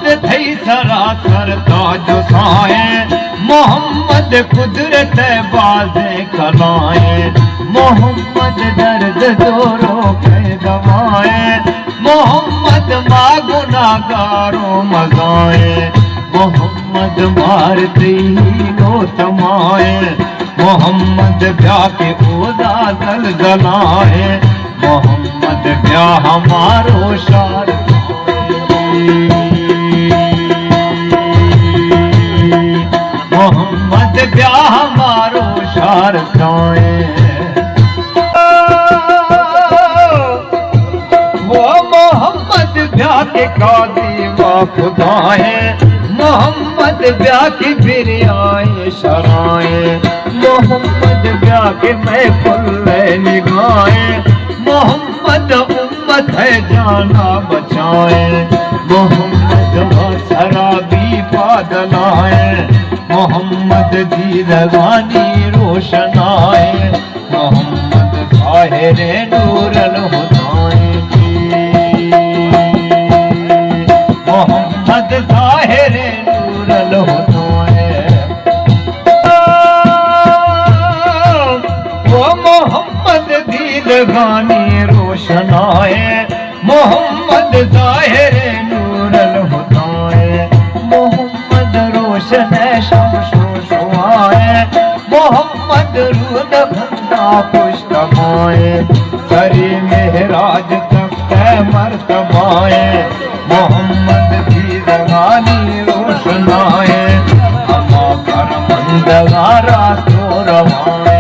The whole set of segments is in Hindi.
मोहम्मद थई सरासर ताज साए, मोहम्मद कुदरत बाज़े कलाए, मोहम्मद दर्द जोरो के दवाए, मोहम्मद मां गुनाहगारों मज़ाए, मोहम्मद मारती लो तमाए, मोहम्मद ब्याह के ओदा जलजलाए, मोहम्मद ब्याह हमारो शार मोहम्मद ब्याह हमारो शार गाए। वो मोहम्मद ब्याह के काजी व खुदाए, मोहम्मद ब्याह की फिर आए शराए, मोहम्मद ब्याह के महफिल निगाहे, मोहम्मद उम्मत है जाना बचाए, मोहम्मद शराबी बादल आए, मोहम्मद दी रवानी रोशनाए, मोहम्मद ज़ाहिर नूरल हुदाए, मोहम्मद ज़ाहिर नूरल हुदाए। वो मोहम्मद दी रवानी रोशनाए, मोहम्मद ज़ाहिर नूरल हुदाए, मोहम्मद रोशन शमशो शुआए, मोहम्मद रूद भंडा पुष्टमाए, सरी मेहराज तक मर्तबाए, मोहम्मद की रवानी रोशनाए, हमा फरमंदगारा तो रवाए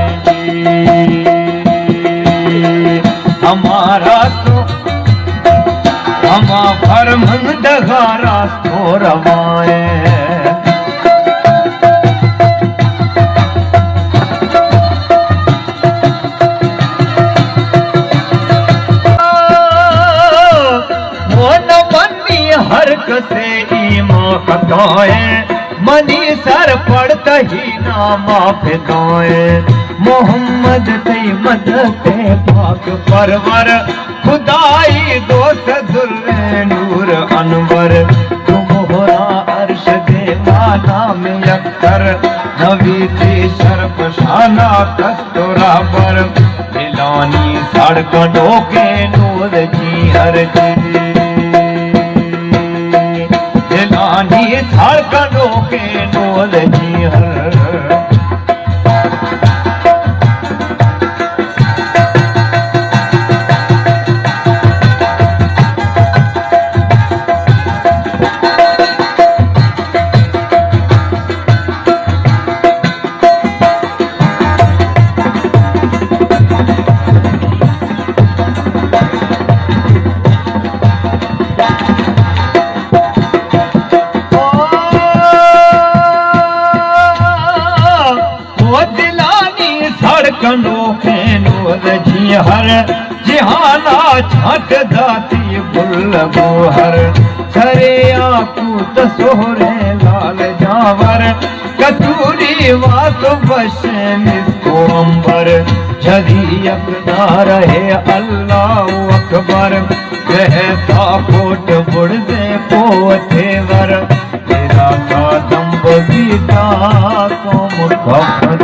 हमारा तो हमा फरमंदगारा तो रवाए। हरकते ईमा खताए, मनी सर पड़ता ही नामा फिदाए, मोहम्मद ते मदते पाक परवर, खुदाई दोस्त दुर्रे नूर अनवर, तुमोहरा अर्श दे माना में अक्तर, नवी थी शर्फ शाना कस्तूरा पर, मिलानी सड़क डोके नूर जी हर जी, दिलानी धड़कनों के नूर जी हर। धड़कनों के नूर जी हर, जिहाना छट जाती बुल गोहर, सरे आकूत सोहरे लाल जावर, कतूरी वात बशे मिसको अंबर, जदी अपना रहे अल्लाह अकबर, कहता कोट बुड़ दे पोथेवर, तेरा का दम्ब बीता तो मुखबर